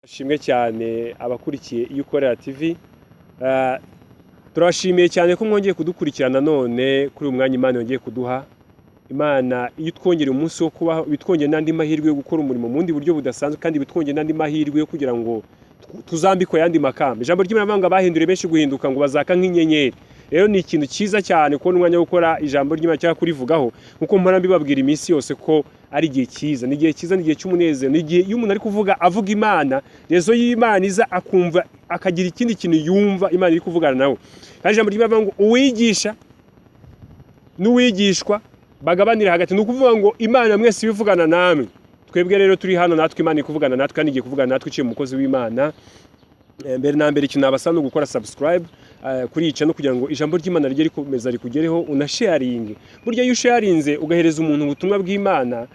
Shimwe cyane abakurikiye iyo ukorera TV. Turashimiye cyane ko mwongeye kudukurikirana none kuri uyu mwanya Imana yongeye kuduha. Imana iyo twongera umunsi wo kubaho, bitwongera n'andi mahirwe yo gukora umurimo mu bundi buryo budasanzwe, kandi bitwongera n'andi mahirwe yo kugira ngo tuzambikwe yandi makamba. Ijambo ry'Imana ngo abahindure benshi guhinduka ngo bazaka nk'inyenyeri. Rero ni ikintu cyiza cyane kubona umwanya wo gukora ijambo ry'Imana cyangwa kurivugaho, nkuko mpora mbibabwira iminsi yose ko ari igihe cyiza, ni igihe cyiza, ni igihe cy'umunezero, ni igihe iyo umuntu ari kuvuga avuga Imana, rezo y'Imana iza akumva akagira ikindi kintu yumva Imana iri kuvugana nawe. Kandi ijambo ry'Imana ngo uwigisha n'uwigishwa bagabanira hagati, ni ukuvuga ngo Imana mwese ibivugana namwe. Twebwe rero turi hano natwe Imana ikuvugana natwe, kandi igiye kuvugana natwe iciye mu mukozi w'Imana. Mbere na mbere ikintu nabasaba no gukora subscribe kuri ica, no kugira ngo ijambo ry'Imana rye rikomeza rikugereho, unasharinge. Burya iyo usharinze ugahereza umuntu ubutumwa bw'Imana,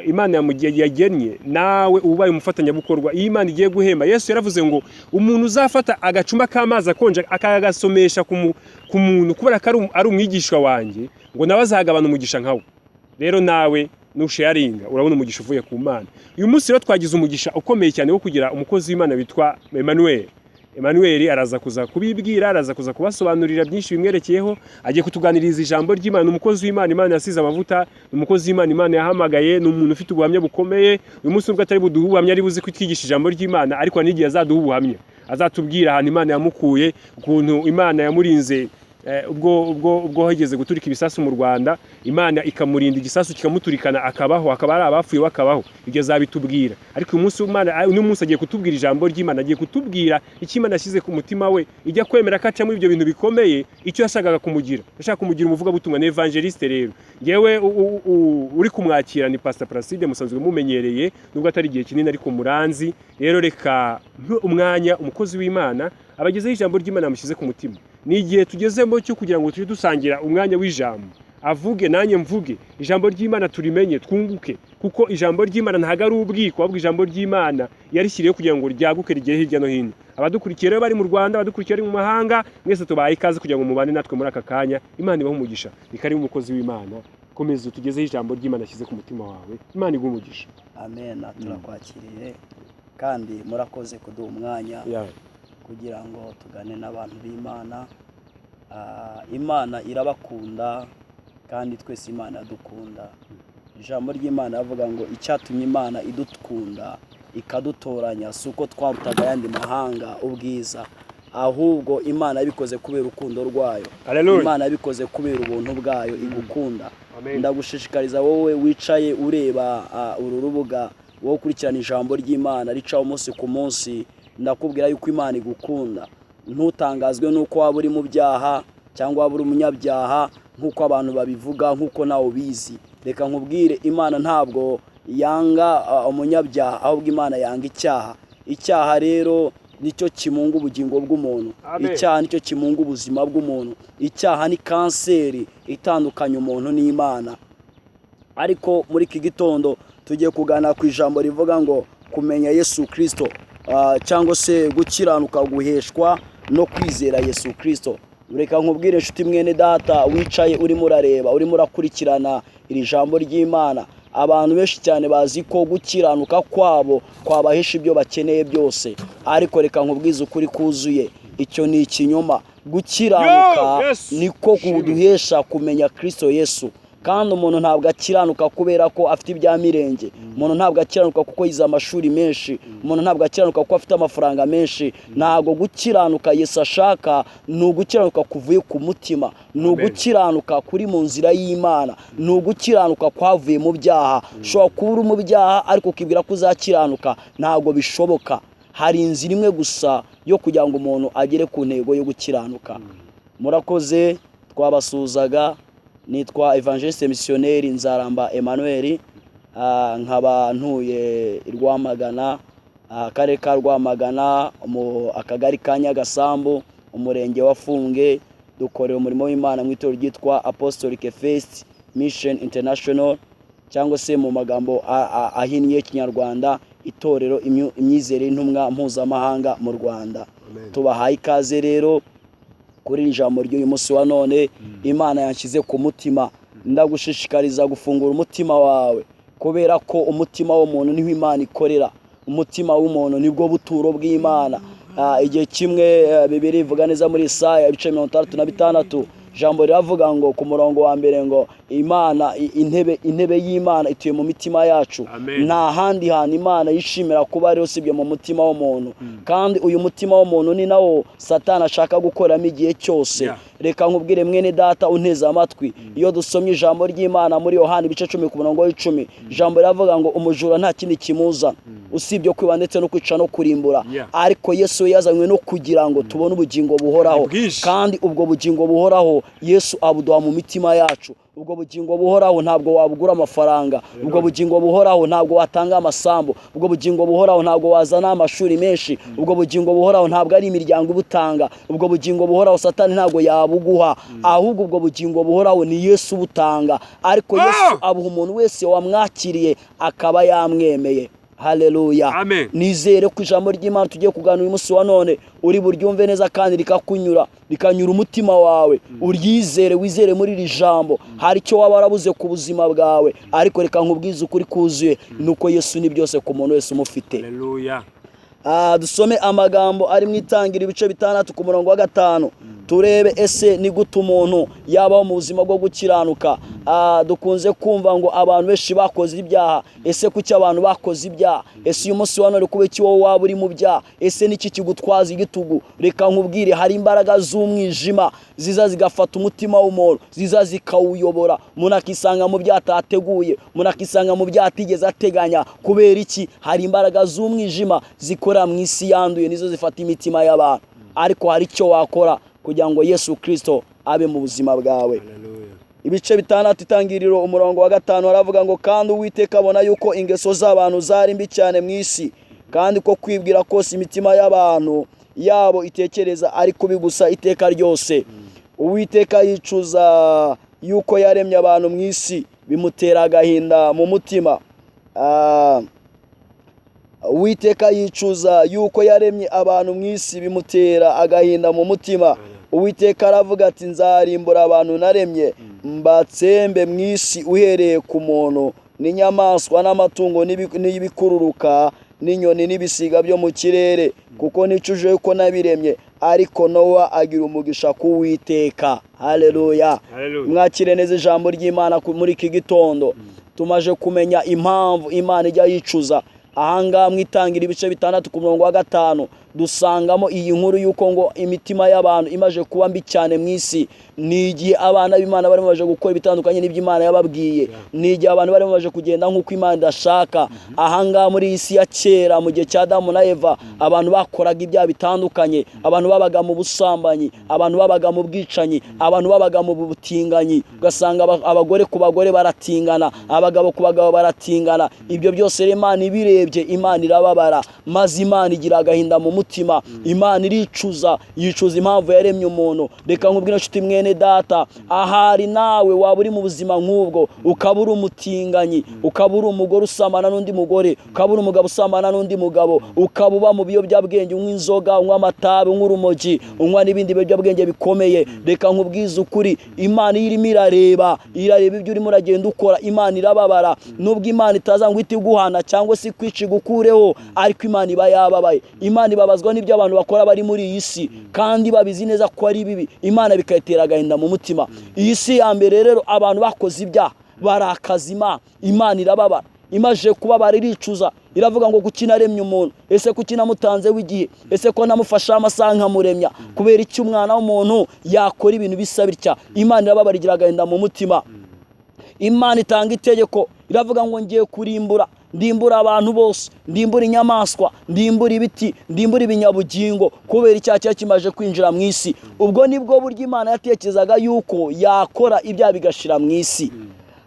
Imana yagennye, nawe ubaye umufatanyabukorwa. Iyo Imana igiye guhemba, Yesu yaravuze ngo umuntu uzafata agacuma k'amazi akonje akagasomesha ku muntu kubera ko ari umwigishwa wanjye, ngo nawe azagabana umugisha nkawe. Rero nawe nusharinga urabona umugisha uvuye ku Mana. Uyu munsi rero twagize umugisha ukomeye cyane wo kugira umukozi w'Imana witwa Emmanuel. Araza kuza kubibwira, araza kuza kubasobanurira byinshi bimwerekeyeho, agiye kutuganiriza ijambo ry'Imana. Umukozi w'Imana Imana yasize amavuta, umukozi w'Imana Imana yahamagaye, ni umuntu ufite ubuhamya bukomeye. Uyu munsi ubwo atari buduha ubuhamya, ari buze kutwigisha ijambo ry'Imana, ariko n'igihe azaduha ubuhamya azatubwira ahantu Imana yamukuye, ukuntu Imana yamurinze ubwo hageze guturika ibisasu mu Rwanda, Imana ikamurinda igisasu kikamuturikana akabaho, akaba ari abapfuye bakabaho. Ibyo azabitubwira. Ariko uyu munsi agiye kutubwira ijambo ry'Imana, agiye kutubwira icyo Imana yashyize ku mutima we, ijya kwemera ko acamo ibyo bintu bikomeye, icyo yashakaga kumugira. Yashaka kumugira umuvugabutumwa, ni evangeliste. Rero ngewe uri kumwakira ni Pastor Placide, musanzwe mumenyereye nubwo atari igihe kinini, ariko muranzi. Rero reka umwanya umukozi w'Imana abagezeho ijambo ry'Imana yamushyize ku mutima. Ni igihe tugezemo cyo kugira ngo tujye dusangira umwanya w'ijambo, avuge nanjye mvuge, ijambo ry'Imana turimenye twunguke, kuko ijambo ry'Imana ntago ari ubwiko, ahubwo ijambo ry'Imana yarishyiriyeho kugira ngo ryaguke rigere hirya no hino. Abadukurikiye rero bari mu Rwanda, abadukurikiye bari mu mahanga, mwese tubaye ikaze kugira ngo mubane natwe muri aka kanya. Imana ibahe umugisha. Ni kari umukozi w'Imana, komeza tugezeho ijambo ry'Imana yashyize ku mutima wawe. Imana iguhe umugisha. Amen. Turakwakiriye kandi murakoze kuduha umwanya kugira ngo tugane n'abantu b'Imana. Imana irabakunda kandi twese Imana yadukunda. Ijambo ry'Imana avuga ngo icyatumye Imana idukunda ikadutoranya si uko twarutaga ayandi mahanga ubwiza, ahubwo Imana yabikoze kubera urukundo rwayo. Imana yabikoze kubera ubuntu bwayo igukunda. Ndagushishikariza wowe wicaye ureba uru rubuga, wowe ukurikirana ijambo ry'Imana ricaho umunsi ku munsi, ndakubwira yuko Imana igukunda. Ntutangazwe nuko waba uri mu byaha cyangwa waba uri umunyabyaha nk'uko abantu babivuga, nk'uko nawe ubizi. Reka nkubwire, Imana ntabwo yanga umunyabyaha, ahubwo Imana yanga icyaha. Icyaha rero nicyo kimunga ubugingo bw'umuntu. Icyaha nicyo kimunga ubuzima bw'umuntu. Icyaha ni kanseri itandukanya umuntu n'Imana. Ariko muri iki gitondo tugiye kugana ku ijambo rivuga ngo kumenya Yesu Kristo, cyangwa se gukiranuka guheshwa no kwizera Yesu Kristo. Reka nkubwire nshuti mwene data wicaye urimo urareba, urimo urakurikirana iri jambo ry'Imana, abantu benshi cyane bazi ko gukiranuka kwabo kwabahesha ibyo bakeneye byose, ariko reka nkubwize ukuri kuzuye, icyo ni ikinyoma. Gukiranuka niko kuduhesha kumenya Kristo Yesu. Kandi umuntu ntabwo akiranuka kubera ko afite ibya mirenge, umuntu ntabwo akiranuka kuko yize amashuri menshi, umuntu ntabwo akiranuka kuko afite amafaranga menshi. Ntabwo gukiranuka Yesu ashaka ni ugukiranuka kuvuye ku mutima, ni ugukiranuka kuri mu nzira y'Imana, ni ugukiranuka kwavuye mu byaha. Ushobora kuba uri mu byaha ariko ukibwira ko uzakiranuka, ntabwo bishoboka. Hari inzira imwe gusa yo kugira ngo umuntu agere ku ntego yo gukiranuka. Murakoze, twabasuzaga. Nitwa Evangeliste Missionnaire Nzaramba Emmanuel, nkaba ntuye Rwamagana, akarere ka Rwamagana, akagari ka Nyagasambu, umurenge wa Funge. Dukorera umurimo w'Imana mu itorero ryitwa Apostolic Faith Mission International, cyangwa se mu magambo ahinnye y'Ikinyarwanda itorero imyizere y'intumwa mpuzamahanga mu Rwanda. Tubahaye ikaze rero kuri ijambo ry'uyu munsi wa none Imana yanshyize ku mutima. Ndagushishikariza gufungura umutima wawe, kubera ko umutima w'umuntu niho Imana ikorera. umutima w'umuntu nibwo buturo bw'Imana. Igihe kimwe Bibiliya ivuga neza muri Isaya ibice 66 ijambo riravuga ngo ku murongo wa mbere ngo Imana intebe y'Imana ituye mu mitima yacu. Nta handi hantu Imana yishimira kuba ari usibye mu mutima w'umuntu, kandi uyu mutima w'umuntu ni nawo Satani ashaka gukoramo igihe cyose. Reka nkubwire mwene data unteze amatwi, iyo dusomye ijambo ry'Imana muri Yohana ibice 10 ku murongo w'10 ijambo riravuga ngo umujura nta kindi kimuzana usibye kwiba ndetse no kwica no kurimbura, ariko Yesu yazanywe no kugira ngo tubone ubugingo buhoraho, kandi ubwo bugingo buhoraho Yesu abuduha mu mitima yacu. Ubwo bugingo buhoraho ntabwo wabugura amafaranga, ubwo bugingo buhoraho ntabwo watanga amasambu, ubwo bugingo buhoraho ntabwo wazana amashuri menshi, ubwo bugingo buhoraho ntabwo ari imiryango ubutanga, ubwo bugingo buhoraho Satani ntabwo yabuguha, ahubwo ubwo bugingo buhoraho ni Yesu butanga. Ariko Yesu abuha umuntu wese wamwakiriye akaba yamwemeye. Haleluya. Nizere ko ijambo ry'Imana tugiye kuganira uyu munsi wa none uri buryumve neza kandi rikanyura umutima wawe, uryizere, wizere muri iri jambo. Hari icyo waba warabuze ku buzima bwawe, ariko reka nkubwize ukuri kuzuye, nuko Yesu ni byose ku muntu wese umufite. Haleluya. Dusome amagambo ari mu Itangira ibice 6 ku murongo wa 5 turebe ese ni gute umuntu yabaho mu buzima bwo gukiranuka. Dukunze kumva ngo abantu benshi bakoze ibyaha. Ese kuki abantu bakoze ibyaha? Ese uyu munsi wa none kuba iki wowe waba uri mu byaha? Ese niki kigutwaza igitugu? Reka nkubwire, hari imbaraga z'umwijima ziza zigafata umutima w'umuntu, ziza zikawuyobora, umuntu akisanga mu byaha atateguye, umuntu akisanga mu byaha atigeze ateganya. Kubera iki? Hari imbaraga z'umwijima zikora mu isi yanduye, nizo zifata imitima y'abantu. Ariko hari icyo wakora kugira ngo Yesu Kristo abe mu buzima bwawe. Ibice 6 Itangiriro umurongo wa 5 aravuga ngo kandi Uwiteka abona yuko ingeso z'abantu zari mbi cyane mu isi, kandi ko kwibwira kose imitima y'abantu yabo itekereza ari kubi gusa iteka ryose. Uwiteka yicuza yuko yaremye abantu mu isi, bimutera agahinda mu mutima. Uwiteka yicuza yuko yaremye abantu mu isi, bimutera agahinda mu mutima. Uwiteka aravuga ati nzarimbura abantu naremye, mbatsembe mu isi uhereye ku muntu n'inyamaswa n'amatungo n'ibikururuka n'inyoni n'ibisiga byo mu kirere, kuko nicuje yuko nabiremye. Ariko Nowa agira umugisha ku Uwiteka. Haleluya. Mwakire neza ijambo ry'Imana muri iki gitondo. Tumaje kumenya impamvu Imana ijya yicuza. Ahangaha mu Itangira ibice 6 ku murongo wa 5 dusangamo iyi nkuru yuko ngo imitima y'abantu imaje kuba mbi cyane mu isi. Ni igihe abana b'Imana bari bamaje gukora bitandukanye n'iby'Imana yababwiye, ni igihe abantu bari bamaje kugenda nk'uko Imana idashaka. Ahangaha muri isi ya kera mu gihe cya Adamu na Eva, abantu bakoraga ibyaha bitandukanye, abantu babaga mu busambanyi, abantu babaga mu bwicanyi, abantu babaga mu butinganyi. Ugasanga abagore ku bagore baratingana, abagabo ku bagabo baratingana. Ibyo byose Imana ibirebye, Imana irababara, maze Imana igira agahinda mu mutima. Imana iricuza, yicuza impamvu yaremye umuntu. Reka nkubwire nshuti mwene data, ahari nawe waba uri mu buzima nk'ubwo, ukaba uri umutinganyi, ukaba uri umugore usambana n'undi mugore, ukaba uri umugabo usambana n'undi mugabo, ukaba uba mu biyobyabwenge, unywa inzoga, unywa amatabi, unywa urumogi, unywa n'ibindi biyobyabwenge bikomeye. Reka nkubwize ukuri, Imana irimo irareba ibyo urimo uragenda ukora. Imana irababara. Nubwo Imana itaza ngo iti guhana cyangwa se kwici gukureho, ariko Imana iba yababaye. Imana ibabazwa n'ibyo abantu bakora bari muri iyi si, kandi babizi neza ko ari bibi. Imana bikayitera agahinda mu mutima. Iyi si ya mbere rero abantu bakoze ibyaha barakaza Imana. Imana irababara, imaje kubabara iricuza, iravuga ngo kuki naremye umuntu? Ese kuki namutanze w'igihe? Ese ko namufasha amasaha nkamuremya? Kubera iki umwana w'umuntu yakora ibintu bisa bitya? Imana irababara, igira agahinda mu mutima. Imana itanga itegeko, iravuga ngo ngiye kurimbura, ndimbura abantu bose, ndimbura inyamaswa, ndimbura ibiti, ndimbura ibinyabugingo, kubera icyaha kimaje kwinjira mu isi. Ubwo nibwo buryo Imana yatekerezaga yuko yakora ibyaha bigashira mu isi.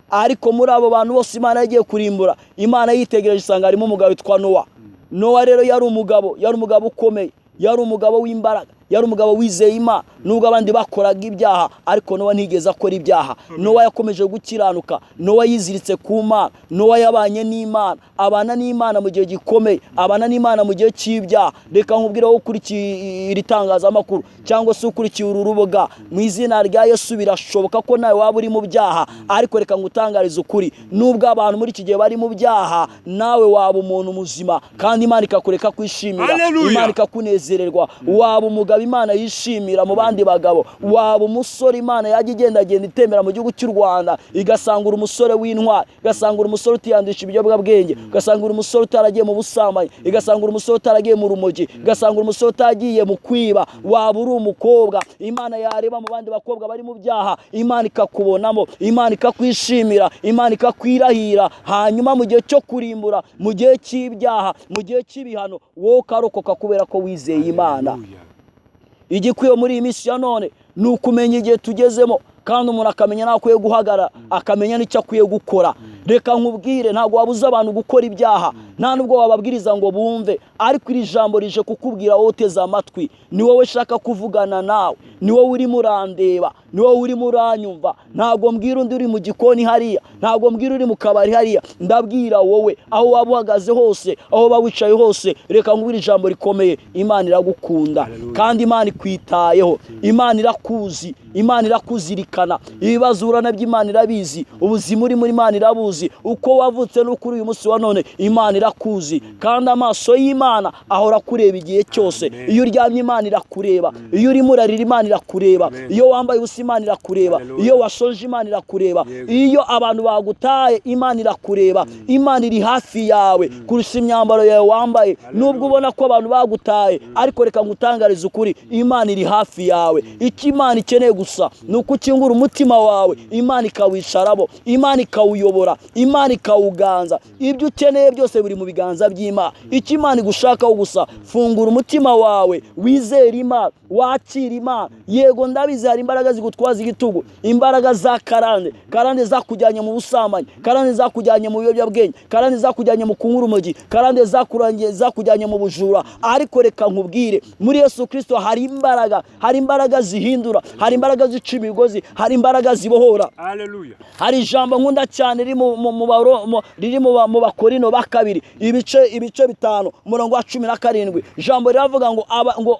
Ariko muri abo bantu bose Imana yagiye kurimbura, Imana yitegereje isanga harimo umugabo witwa Nowa. Nowa rero yari umugabo ukomeye, yari umugabo w'imbaraga, yari umugabo wizeye Imana nubwo abandi bakoraga ibyaha, ariko Nowa ntigeze akora ibyaha. Nowa yakomeje gukiranuka, Nowa yiziritse ku Mana, Nowa yabanye n'Imana, abana n'Imana mu gihe gikomeye, abana n'Imana mu gihe cy'ibyaha. Reka nkubwire wowe ukurikiye iri tangazamakuru cyangwa se ukurikiye uru rubuga, mu izina rya Yesu birashoboka ko nawe waba uri mu byaha, ariko reka ngutangarize ukuri, nubwo abantu muri iki gihe bari mu byaha, nawe waba umuntu muzima kandi Imana ikakureka kwishimira, Imana ikakunezererwa. Waba umugabo Imana yishimira mu bandi bagabo, waba umusore Imana yajya igendagenda itembera mu gihugu cy'u Rwanda igasangura umusore w'intwari, igasangura umusore utiyandisha ibiyobyabwenge, igasangura umusore utaragiye mu busambanyi, igasangura umusore utaragiye mu rumogi, igasangura umusore utagiye mu kwiba. Waba uri umukobwa Imana yareba mu bandi bakobwa bari mu byaha, Imana ikakubonamo, Imana ikakwishimira, Imana ikakwirahira, hanyuma mu gihe cyo kurimbura, mu gihe cy'ibyaha, mu gihe cy'ibihano, wowe ukarokoka kubera ko wizeye Imana. Igikwiye muri iyi minsi ya none ni ukumenya igihe tugezemo, kandi umuntu akamenya naho akwiye guhagarara, akamenya n'icyo akwiye gukora. Reka nkubwire, ntabwo wabuza abantu gukora ibyaha, nta nubwo wababwiriza ngo bumve, ariko iri jambo rije kukubwira wowe uteze amatwi. Ni wowe shaka kuvugana nawe, ni wowe urimo urandeba, ni wowe urimo uranyumva. Ntabwo mbwira undi uri mu gikoni hariya, ntabwo mbwira uri mu kabari hariya, ndabwira wowe aho waba uhagaze hose, aho waba wicaye hose. Reka nkubwire ijambo rikomeye, Imana iragukunda kandi Imana ikwitayeho, Imana irakuzi, Imana irakuzirikana. Ibibazo urana by'Imana irabizi, ubuzima uri muri Imana irabuzi, uko wavutse no kuri uyu munsi wa none Imana irakuzi, kandi amaso y'Imana ahora kureba igihe cyose. Iyo uryamye Imana irakureba, iyo urimo urarira Imana irakureba, iyo wambaye ubusa Imana irakureba, iyo washoje Imana irakureba, iyo abantu bagutaye Imana irakureba. Imana iri hafi yawe kurusha imyambaro yawe wambaye. Nubwo ubona ko abantu bagutaye, ariko reka ngutangarize ukuri, Imana iri hafi yawe. Icyo Imana ikeneye gusa ni uko ukingura umutima wawe, Imana ikawicaramo, Imana ikawuyobora, Imana ikawuganza. Ibyo ukeneye byose biri mu biganza by'Imana. Icyo Imana igushakaho gusa, fungura umutima wawe, wizere Imana, wakira Imana. Yego ndabizi hari imbaraga zigutwaza igitugu, imbaraga za karande zakujyanye mu busambanyi, karande zakujyanye mu biyobyabwenge, karande zakujyanye mu kunywa urumogi, karande zakujyanye mu bujura. Ariko reka nkubwire, muri Yesu Kristo hari imbaraga zihindura, hari imbaraga zica imigozi, hari imbaraga zibohora. Haleluya. Hari ijambo nkunda cyane riri mu Bakorino ba kabiri ibice 5 umurongo wa 17. Ijambo riravuga ngo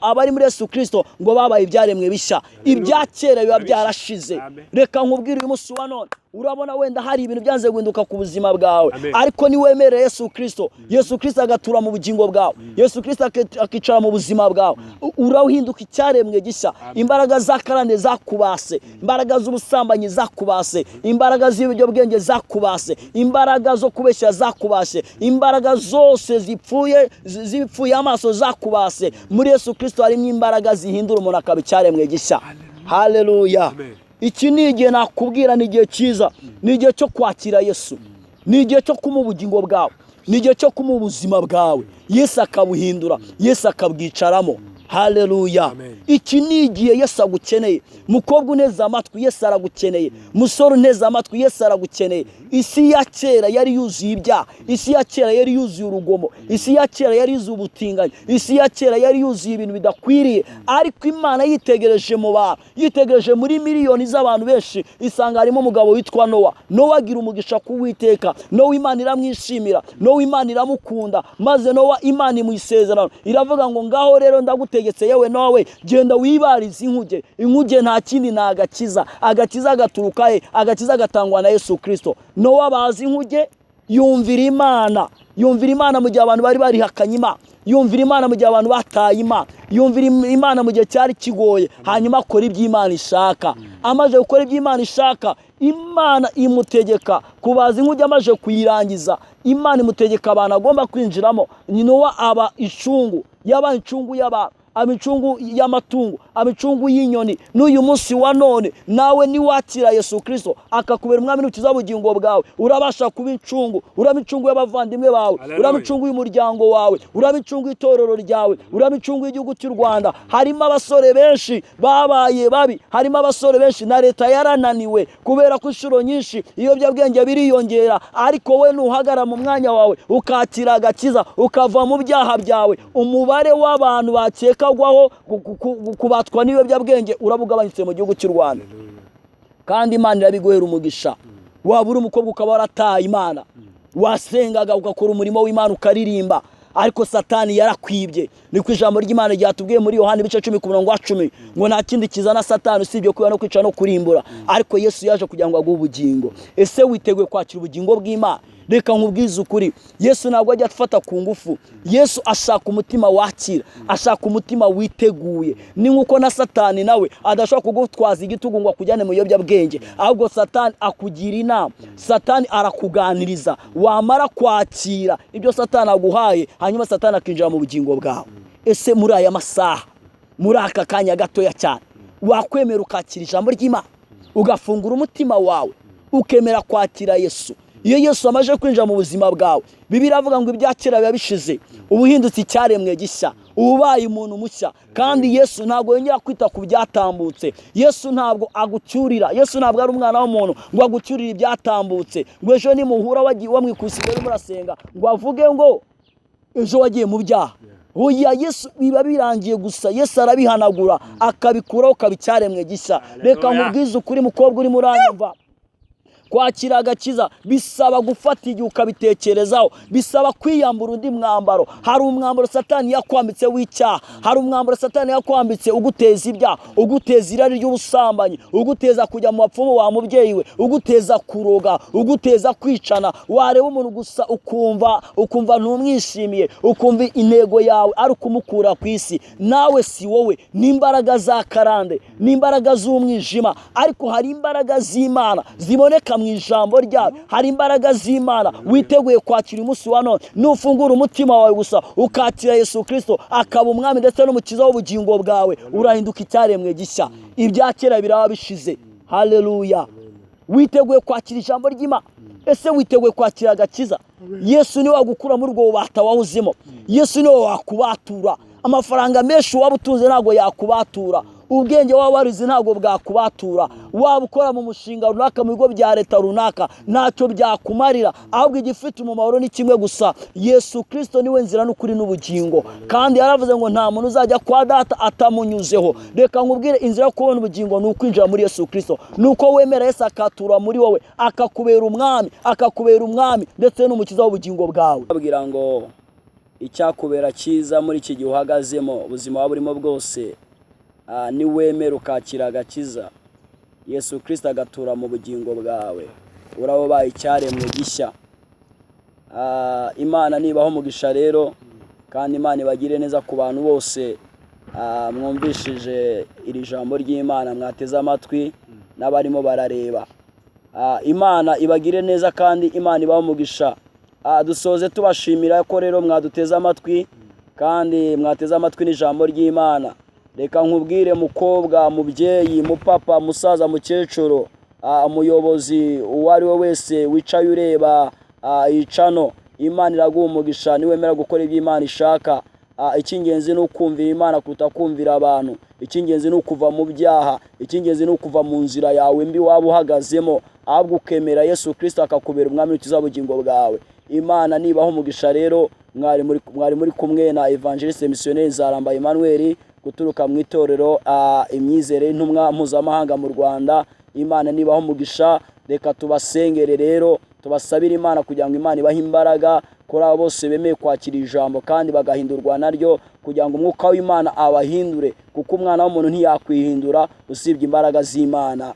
abari muri Yesu Kristo ngo babaye ibyaremwe bishya, ibya kera biba byarashize. Reka nkubwire uyu munsi wa none, urabona wenda hari ibintu byanze guhinduka ku buzima bwawe, ariko ni wemere Yesu Kristo, Yesu Kristo agatura mu bugingo bwawe, Yesu Kristo akicara mu buzima bwawe, urahinduka icyaremwe gishya. Imbaraga za karande zakubase, imbaraga z'ubusambanyi zakubase, imbaraga z'ibiyobyabwenge zakubase, imbaraga zo kubeshya zakubase, imbaraga zose zipfuye amaso zakubase. Muri Yesu Kristo harimo imbaraga zihindura umuntu akaba icyaremwe gishya. Haleluya. Iki ni igihe nakubwira, ni igihe cyiza, ni igihe cyo kwakira Yesu, ni igihe cyo kumuha ubugingo bwawe, ni igihe cyo kumuha ubuzima bwawe, Yesu akabuhindura, Yesu akabwicaramo. Haleluya. Iki ni igihe Yesu agukeneye. Mukobwa uneze amatwi, Yesu aragukeneye. Musore uneze amatwi, Yesu aragukeneye. Isi ya kera yari yuzuye ibyaha, isi ya kera yari yuzuye urugomo, isi ya kera yari yuzuye ubutinganyi, isi ya kera yari yuzuye ibintu bidakwiriye. Ariko Imana yitegereje mu bantu, yitegereje muri miliyoni z'abantu benshi, isanga harimo umugabo witwa Nowa. Nowa agira umugisha ku Uwiteka, Nowa Imana iramwishimira, Nowa Imana iramukunda, maze Nowa Imana imwisezerano iravuga ngo ngaho rero ndagutegetse yewe Nowa, genda wibarize inkuge nta kindi ni agakiza. Agakiza gaturuka he? Agakiza gatangwa na Yesu Kristo. Nowa bazi inkuge, yumvira Imana mu gihe abantu bari barihakanye Imana, yumvira Imana mu gihe abantu bataye Imana, yumvira Imana mu gihe cyari kigoye, hanyuma akora ibyo Imana ishaka. Amaze gukora ibyo Imana ishaka, Imana imutegeka kubaza inkuge. Amaze kuyirangiza, Imana imutegeka abantu agomba kwinjiramo. Nowa aba incungu, yaba incungu y'abantu, amicungu y'amatungo, amicungu y'inyoni. N'uyu munsi wa none nawe niwakira Yesu Kristo akakubera umwami n'umukiza w'ubugingo bwawe, urabasha kuba incungu. Urabicungu y'abavandimwe bawe, urabicungu y'umuryango wawe, urabicungu y'itorero ryawe, urabicungu y'igihugu cy'u Rwanda. Harimo abasore benshi babaye babi, harimo abasore benshi na leta yarananiwe kubera ko inshuro nyinshi ibiyobyabwenge biriyongera. Ariko we nuhagara mu mwanya wawe ukakira agakiza, ukava mu byaha byawe, umubare w'abantu bakeka ukagwaho kubatwa n'ibiyobyabwenge uraba ugabanyutse mu gihugu cy'u Rwanda. Kandi Imana irabiguhera umugisha. Waba uri umukobwa ukaba warataye Imana, wasengaga ugakora umurimo w'Imana ukaririmba, ariko Satani yarakwibye. Niko ijambo ry'Imana ryatubwiye muri Yohana ibice 10:10 ngo nta kindi kizana Satani usibye kuba no kwica no kurimbura, ariko Yesu yaje kugira ngo aguhe ubugingo. Ese witeguye kwakira ubugingo bw'Imana? Reka nkubwize ukuri, Yesu ntabwo ajya afata ku ngufu. Yesu ashaka umutima wakira, ashaka umutima witeguye. Ni nkuko na Satani nawe adashobora kugutwaza igitugu ngo akujyane mu biyobyabwenge, ahubwo Satani akugira inama, Satani arakuganiriza. Wamara kwakira ibyo Satani aguhaye, hanyuma Satani akinjira mu bugingo bwawe. Ese muri aya masaha, muri aka kanya gatoya cyane, wakwemera ukakira ijambo ry'Imana, ugafungura umutima wawe, ukemera kwakira Yesu? Iyo Yesu amaje kwinjira mu buzima bwawe, Bibiliya avuga ngo ibyakera biba bishize, ubuhindutse icyaremwe gishya, ubaye umuntu mushya. Kandi Yesu ntabwo yongera kwita ku byatambutse. Yesu ntabwo agucyurira. Yesu ntabwo ari umwana w'umuntu ngo agucyurire ibyatambutse, ngo ejo nimuhura wamwikusiye murasenga ngo avuge ngo ejo wagiye mu byaha. Oya, Yesu biba birangiye gusa. Yesu arabihanagura akabikuraho kabicyaremwe gishya. Reka nkubwize ukuri mukobwa uri muranyumva, kwakira agakiza bisaba gufata igihe ukabitekerezaho, bisaba kwiyambura undi mwambaro. Hari umwambaro Satani yakwambitse w'icyaha, hari umwambaro Satani yakwambitse uguteza ibyaha, uguteza irari ry'ubusambanyi, uguteza kujya mu bapfumu wa mubyeyi we, uguteza kuroga, uguteza kwicana. Wareba umuntu gusa ukumva ntumwishimiye, ukumva intego yawe ari ukumukura ku isi. Nawe si wowe, n'imbaraga za karande, n'imbaraga z'umwijima, ariko hari imbaraga z'Imana ziboneka mu ijambo ryawe. Hari imbaraga z'Imana witeguye kwakira umunsi wa none. Nufungura umutima wawe gusa ukakira Yesu Kristo akaba umwami ndetse n'umukiza w'ubugingo bwawe, urahinduka icyaremwe gishya. Ibyakera biraba bishize. Haleluya. Witeguye kwakira ijambo ry'Imana? Ese witeguye kwakira agakiza? Yesu niwe wagukura muri ubwo bubata wahuzemo. Yesu niwe wakubatura. Amafaranga menshi waba utunze ntabwo yakubatura, ubwenge waba warize ntabwo bwakubatura, waba ukora mu mushinga runaka mu bigo bya leta runaka ntacyo byakumarira, ahubwo igifite umumaro ni kimwe gusa: Yesu Kristo niwe nzira n'ukuri n'ubugingo. Kandi yaravuze ngo nta muntu uzajya kwa Data atamunyuzeho. Reka nkubwire, inzira yo kubona ubugingo ni ukwinjira muri Yesu Kristo, nuko wemera Yesu akatura muri wowe, akakubera umwami ndetse n'umukiza w'ubugingo bwawe. Abwira ngo icyakubera cyiza muri iki gihe uhagazemo, ubuzima waba burimo bwose, ni wemera ukakira agakiza, Yesu Kristo agatura mu bugingo bwawe, uraba ubaye icyaremwe gishya. Imana nibaho umugisha rero, kandi Imana ibagire neza ku bantu bose mwumvishije iri jambo ry'Imana, mwateze amatwi n'abarimo barareba. Imana ibagire neza kandi Imana ibaho umugisha. Dusoze tubashimira ko rero mwaduteze amatwi kandi mwateze amatwi n'ijambo ry'Imana. Reka nkubwire mukobwa, mubyeyi, mupapa, musaza, mukecuru, umuyobozi, uwo ari we wese wicaye ureba icano, Imana iraguha umugisha niwemera gukora ibyo Imana ishaka. Icy'ingenzi ni ukumvira Imana kuruta kumvira abantu. Icy'ingenzi ni ukuva mu byaha, icy'ingenzi ni ukuva mu nzira yawe mbi waba uhagazemo, ahubwo ukemera Yesu Kristo akakubera umwami n'umukiza w'ubugingo bwawe. Imana nibaho umugisha rero. Mwari muri kumwe na Evangeliste Missionnaire Nzaramba Emmanuel guturuka mu itorero imyizere y'intumwa mpuzamahanga mu Rwanda. Imana nibaho umugisha. Reka tubasengere rero, tubasabire Imana kugira ngo Imana ibahe imbaraga kuri abo bose bemeye kwakira ijambo kandi bagahindurwa naryo, kugira ngo umwuka w'Imana abahindure, kuko umwana w'umuntu ntiyakwihindura usibye imbaraga z'Imana.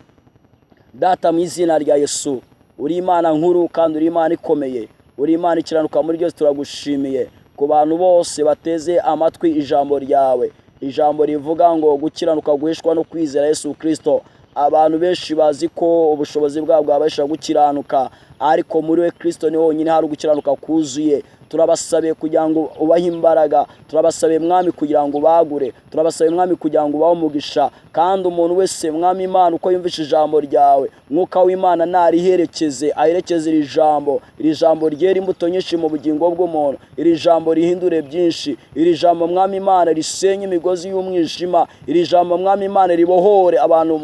Data, mu izina rya Yesu, uri Imana nkuru kandi uri Imana ikomeye, uri Imana ikiranuka muri byose. Turagushimiye ku bantu bose bateze amatwi ijambo ryawe, ijambo rivuga ngo gukiranuka guheshwa no kwizera Yesu Kristo. Abantu benshi bazi ko ubushobozi bwabo bwabasha gukiranuka, ariko muri we Kristo ni honyine hari gukiranuka kuzuye. Turabasabe kugira ngo ubahe imbaraga, turabasabe Mwami kugira ngo bagure, turabasabe Mwami kugira ngo ubahe umugisha. Kandi umuntu wese Mwami Imana uko yumvishe ijambo ryawe, Mwuka w'Imana nariherekeze, aherekeze iri jambo ryera imbuto nyinshi mu bugingo bw'umuntu, iri jambo rihindure byinshi, iri jambo Mwami Imana risenye imigozi y'umwijima, iri jambo Mwami Imana ribohore abantu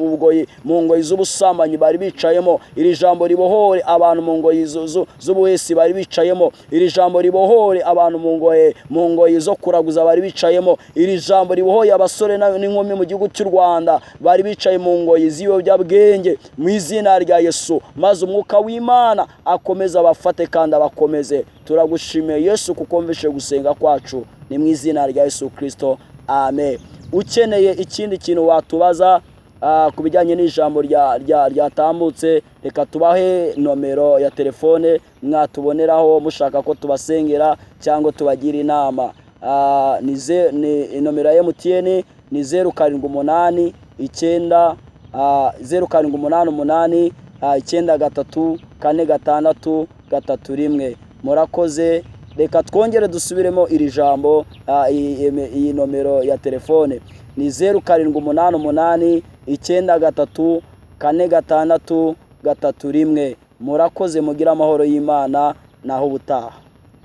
mu ngoyi z'ubusambanyi bari bicayemo, iri jambo ribohore abantu mu ngoyi z'ubuhesi bari bicayemo, iri jambo ribohore ribohore abantu mu ngoyi zo kuraguza bari bicayemo. Iri jambo ribohoye abasore n'inkumi mu gihugu cy'u Rwanda bari bicaye mu ngoyi z'ibiyobyabwenge mu izina rya Yesu, maze umwuka w'Imana akomeza abafate kandi abakomeze. Turagushimiye Yesu kuko mvishe gusenga kwacu, ni mu izina rya Yesu Kristo, amen. Ukeneye ikindi kintu watubaza ku bijyanye n'ijambo ryatambutse, reka tubahe nomero ya telefone mwatuboneraho mushaka ko tubasengera cyangwa tubagira inama. Ni nomero ya MTN ni 0788 938 murakoze. Reka twongere dusubiremo iri jambo, iyi nomero ya telefone ni 0788 938 murakoze, mugira amahoro y'Imana naho ubutaha.